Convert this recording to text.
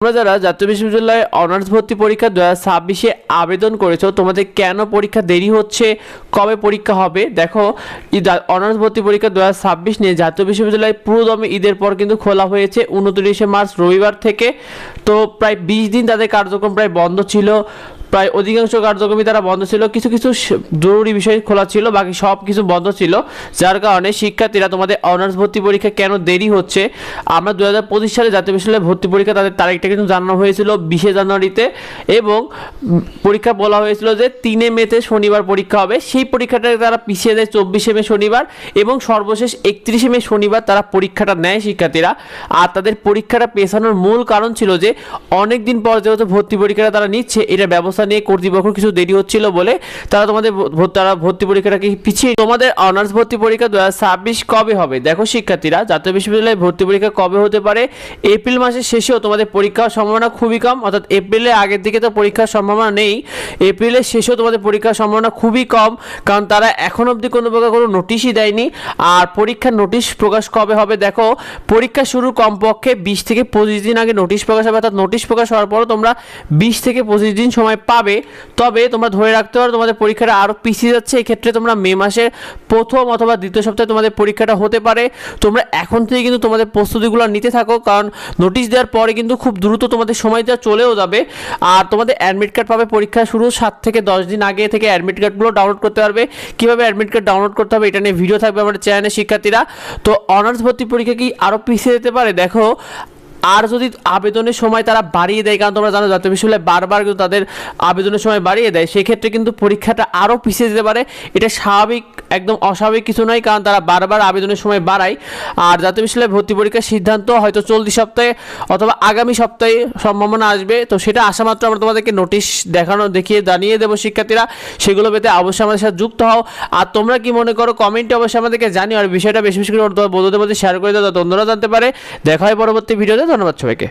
তোমরা যারা জাতীয় বিশ্ববিদ্যালয়ে অনার্স ভর্তি পরীক্ষা 2026-এ আবেদন করেছো, তোমাদের কেন পরীক্ষা দেরি হচ্ছে, কবে পরীক্ষা হবে? দেখো, অনার্স ভর্তি পরীক্ষা 2026 নিয়ে জাতীয় বিশ্ববিদ্যালয় পুরোদমে ঈদের পর কিন্তু খোলা হয়েছে 29শে মার্চ রবিবার থেকে। তো প্রায় 20 দিন তাদের কার্যক্রম প্রায় বন্ধ ছিল, প্রায় অধিকাংশ কার্যক্রমই তারা বন্ধ ছিল, কিছু কিছু জরুরি বিষয় খোলা ছিল, বাকি সব কিছু বন্ধ ছিল। যার কারণে শিক্ষার্থীরা তোমাদের অনার্স ভর্তি পরীক্ষা কেন দেরি হচ্ছে, আমরা 2025 সালে জাতীয় বিশ্ববিদ্যালয়ে ভর্তি পরীক্ষা তাদের তারিখটা কিন্তু জানানো হয়েছিল 20শে জানুয়ারিতে, এবং পরীক্ষা বলা হয়েছিল যে 3 মেতে শনিবার পরীক্ষা হবে। সেই পরীক্ষাটাকে তারা পিছিয়ে দেয় 24শে মে শনিবার, এবং সর্বশেষ 31শে মে শনিবার তারা পরীক্ষাটা নেয় শিক্ষার্থীরা। আর তাদের পরীক্ষাটা পেছানোর মূল কারণ ছিল যে অনেক দিন পর যেহেতু ভর্তি পরীক্ষাটা তারা নিচ্ছে, এটা ব্যবস্থা নিয়ে কর্তৃপক্ষ কিছু দেরি হচ্ছিল বলে তারা ভর্তি পরীক্ষাটাকে পিছিয়ে। তোমাদের অনার্স ভর্তি পরীক্ষা 2026 কবে হবে? দেখো শিক্ষার্থীরা, জাতীয় বিশ্ববিদ্যালয়ে ভর্তি পরীক্ষা কবে হতে পারে? এপ্রিল মাসের শেষেও তোমাদের পরীক্ষার সম্ভাবনা খুবই কম, অর্থাৎ এপ্রিলের আগের দিকে তো পরীক্ষার সম্ভাবনা নেই, এপ্রিলের শেষেও তোমাদের পরীক্ষার সম্ভাবনা খুবই কম, কারণ তারা এখন অবধি কোনো প্রকার কোনো নোটিশই দেয়নি। আর পরীক্ষার নোটিশ প্রকাশ কবে হবে? দেখো, পরীক্ষা শুরু কমপক্ষে 20 থেকে 25 দিন আগে নোটিশ প্রকাশ হবে, অর্থাৎ নোটিশ প্রকাশ হওয়ার পরও তোমরা 20 থেকে 25 দিন সময় পাবে। তবে তোমরা ধরে রাখতে পারো তোমাদের পরীক্ষাটা আরও পিছিয়ে যাচ্ছে, এক্ষেত্রে তোমরা মে মাসের প্রথম অথবা দ্বিতীয় সপ্তাহে তোমাদের পরীক্ষাটা হতে পারে। তোমরা এখন থেকে কিন্তু তোমাদের প্রস্তুতিগুলো নিতে থাকো, কারণ নোটিশ দেওয়ার পরে কিন্তু খুব দ্রুত তোমাদের সময়টা চলেও যাবে। আর তোমাদের অ্যাডমিট কার্ড পাবে পরীক্ষা শুরু 7 থেকে 10 দিন আগে থেকে অ্যাডমিট কার্ডগুলো ডাউনলোড করতে পারবে। কীভাবে অ্যাডমিট কার্ড ডাউনলোড করতে হবে এটা নিয়ে ভিডিও থাকবে আমাদের চ্যানেলে শিক্ষার্থীরা। তো অনার্স ভর্তি পরীক্ষা কি আরও পিছিয়ে যেতে পারে? দেখো, আর যদি আবেদনের সময় তারা বাড়িয়ে দেয়, কারণ তোমরা জানো জাতীয় বিশ্ববিদ্যালয় বারবার কিন্তু তাদের আবেদনের সময় বাড়িয়ে দেয়, সেক্ষেত্রে কিন্তু পরীক্ষাটা আরও পিছিয়ে যেতে পারে। এটা স্বাভাবিক, একদম অস্বাভাবিক কিছু নয়, কারণ তারা বারবার আবেদনের সময় বাড়ায়। আর জাতীয় বিশ্ববিদ্যালয়ে ভর্তি পরীক্ষার সিদ্ধান্ত হয়তো চলতি সপ্তাহে অথবা আগামী সপ্তাহে সম্ভাবনা আসবে। তো সেটা আসা মাত্র আমরা তোমাদেরকে নোটিশ দেখিয়ে জানিয়ে দেবো শিক্ষার্থীরা। সেগুলো পেতে অবশ্যই আমাদের সাথে যুক্ত হও। আর তোমরা কি মনে করো কমেন্টে অবশ্যই আমাদেরকে জানিও, আর বিষয়টা বেশি বেশি করে তোমার বন্ধুদের মধ্যে শেয়ার করে দাও, যাতে অন্যরা জানতে পারে। দেখা হয় পরবর্তী ভিডিওতে। ধন্যবাদ সবাইকে।